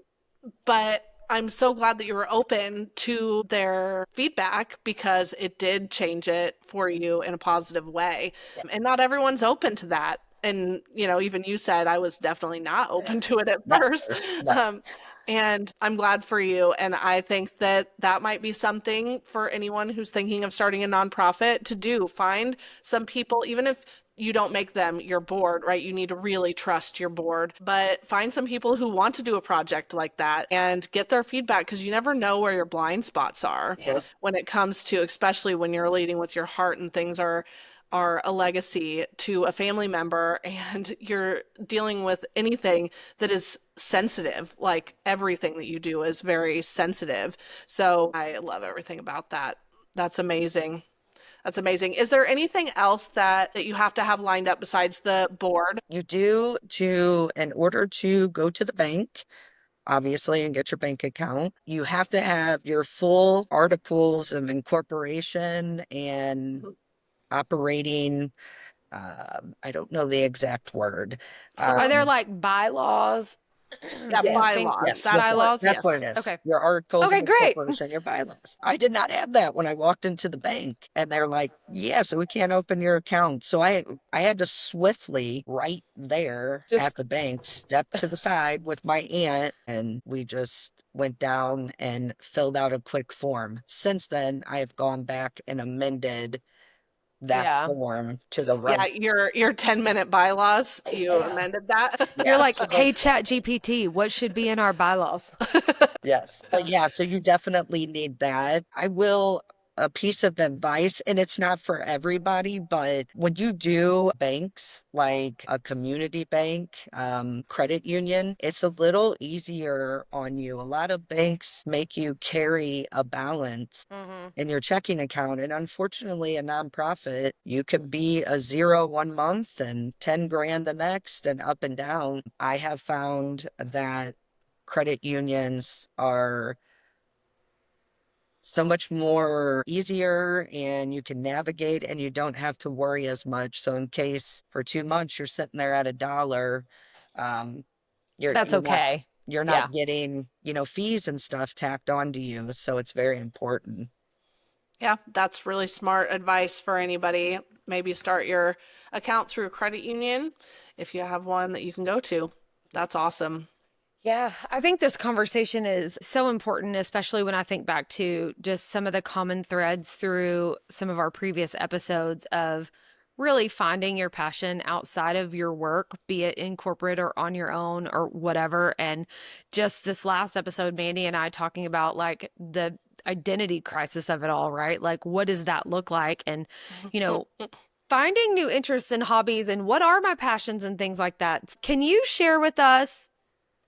Speaker 2: but I'm so glad that you were open to their feedback because it did change it for you in a positive way. And not everyone's open to that. And, even you said I was definitely not open to it at
Speaker 3: Not
Speaker 2: first.
Speaker 3: first. No.
Speaker 2: Um, and I'm glad for you. And I think that that might be something for anyone who's thinking of starting a nonprofit to do. Find some people, even if you don't make them your board, right? You need to really trust your board, but find some people who want to do a project like that and get their feedback because you never know where your blind spots are
Speaker 3: Yeah.
Speaker 2: when it comes to, especially when you're leading with your heart and things are a legacy to a family member and you're dealing with anything that is sensitive, like everything that you do is very sensitive. So I love everything about that. That's amazing. That's amazing. Is there anything else that you have to have lined up besides the board?
Speaker 3: You do in order to go to the bank, obviously, and get your bank account, you have to have your full articles of incorporation and operating. I don't know the exact word.
Speaker 1: Are there
Speaker 3: Um,
Speaker 1: like bylaws?
Speaker 2: Yeah,
Speaker 1: I
Speaker 3: yes,
Speaker 1: think
Speaker 2: bylaws.
Speaker 3: yes,
Speaker 2: That's what,
Speaker 1: bylaws.
Speaker 3: that's what
Speaker 2: yes.
Speaker 3: it is.
Speaker 1: Okay.
Speaker 3: Your articles of
Speaker 1: Okay, great.
Speaker 3: incorporation, your bylaws. I did not have that when I walked into the bank, and they're like, "Yeah, so we can't open your account." So I had to swiftly right there at
Speaker 1: Just
Speaker 3: the bank step to the side with my aunt, and we just went down and filled out a quick form. Since then, I have gone back and amended that
Speaker 1: yeah.
Speaker 3: form to the
Speaker 2: Yeah,
Speaker 3: right.
Speaker 2: your 10-minute bylaws, you
Speaker 3: Yeah.
Speaker 2: amended that.
Speaker 1: You're
Speaker 3: Yeah.
Speaker 1: like,
Speaker 3: So
Speaker 1: "Hey Chat GPT, what should be in our bylaws?"
Speaker 3: yes. But yeah, so you definitely need that. I will a piece of advice, and it's not for everybody, but when you do banks like a community bank, credit union, it's a little easier on you. A lot of banks make you carry a balance
Speaker 1: Hmm.
Speaker 3: in your checking account. And unfortunately, a nonprofit, you can be a zero 1 month and 10 grand the next and up and down. I have found that credit unions are so much more easier and you can navigate and you don't have to worry as much. So in case for 2 months you're sitting there at $1, um,
Speaker 1: That's
Speaker 3: you're not,
Speaker 1: okay.
Speaker 3: you're
Speaker 1: Yeah.
Speaker 3: not getting, fees and stuff tacked onto you. So it's very important.
Speaker 2: Yeah, that's really smart advice for anybody. Maybe start your account through a credit union if you have one that you can go to. That's awesome.
Speaker 1: Yeah, I think this conversation is so important, especially when I think back to just some of the common threads through some of our previous episodes of really finding your passion outside of your work, be it in corporate or on your own or whatever. And just this last episode, Mandy and I talking about like the identity crisis of it all, right? Like, what does that look like? And, you know, finding new interests and hobbies and what are my passions and things like that. Can you share with us,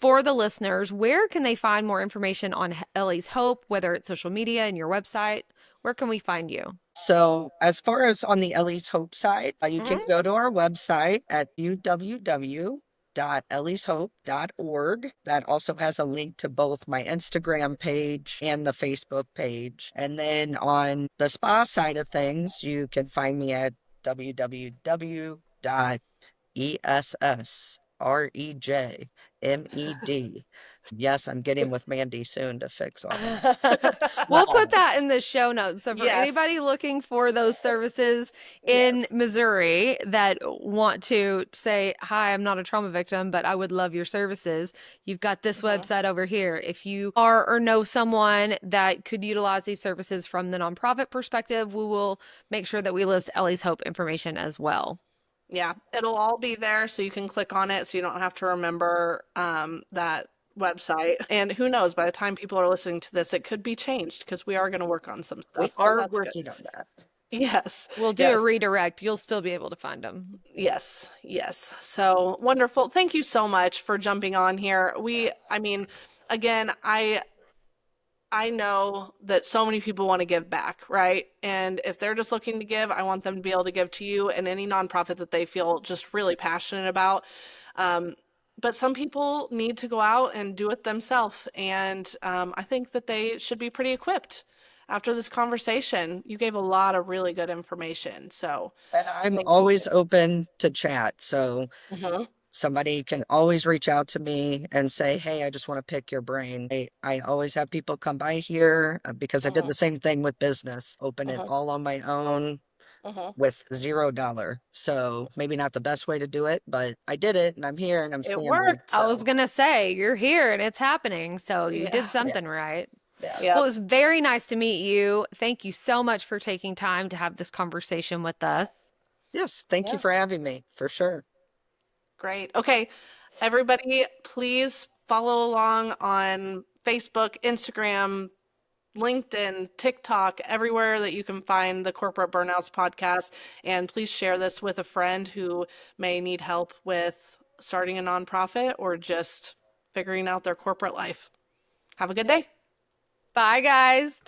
Speaker 1: for the listeners, where can they find more information on Ellie's Hope, whether it's social media and your website? Where can we find you?
Speaker 3: So, as far as on the Ellie's Hope side, you can
Speaker 2: Mhm.
Speaker 3: go to our website at www.ellieshope.org. That also has a link to both my Instagram page and the Facebook page. And then on the spa side of things, you can find me at www.essrejmed. Yes, I'm getting with Mandy soon to fix all that.
Speaker 1: We'll
Speaker 3: Um,
Speaker 1: put that in the show notes. So for
Speaker 2: Yes.
Speaker 1: anybody looking for those services in
Speaker 2: Yes.
Speaker 1: Missouri that want to say, hi, I'm not a trauma victim, but I would love your services, you've got this
Speaker 2: Mhm.
Speaker 1: website over here. If you are or know someone that could utilize these services from the nonprofit perspective, we will make sure that we list Ellie's Hope information as well.
Speaker 2: Yeah, it'll all be there so you can click on it so you don't have to remember that website. And who knows, by the time people are listening to this, it could be changed because we are going to work on some
Speaker 3: we
Speaker 2: stuff. So
Speaker 3: are
Speaker 2: that's good.
Speaker 3: working on that.
Speaker 2: Yes.
Speaker 1: We'll do a
Speaker 2: Yes.
Speaker 1: redirect. You'll still be able to find them.
Speaker 2: Yes. Yes. So wonderful. Thank you so much for jumping on here. I mean, again, I know that so many people want to give back, right? And if they're just looking to give, I want them to be able to give to you and any nonprofit that they feel just really passionate about. Um, but some people need to go out and do it themselves. And I think that they should be pretty equipped after this conversation. You gave a lot of really good information. So
Speaker 3: And I'm
Speaker 2: thank you.
Speaker 3: always open to chat. So
Speaker 2: Mhm,
Speaker 3: somebody can always reach out to me and say, hey, I just want to pick your brain. I always have people come by here because I did
Speaker 2: mhm,
Speaker 3: the same thing with business, open it
Speaker 2: mhm,
Speaker 3: all on my own
Speaker 2: mhm.
Speaker 3: with $0. So maybe not the best way to do it, but I did it and I'm here and I'm
Speaker 2: It
Speaker 3: standing.
Speaker 1: I
Speaker 2: worked.
Speaker 1: was
Speaker 3: So
Speaker 1: gonna say, you're here and it's happening, so you
Speaker 2: Yeah.
Speaker 1: did
Speaker 3: yeah,
Speaker 1: something right.
Speaker 3: yeah.
Speaker 1: Well, it
Speaker 2: Yep.
Speaker 1: was very nice to meet you. Thank you so much for taking time to have this conversation with us.
Speaker 3: Yes. Thank you
Speaker 2: Yeah.
Speaker 3: for having me for sure.
Speaker 2: Great. Okay. Everybody, please follow along on Facebook, Instagram, LinkedIn, TikTok, everywhere that you can find the Corporate Burnouts podcast. And please share this with a friend who may need help with starting a nonprofit or just figuring out their corporate life. Have a good day.
Speaker 1: Bye, guys.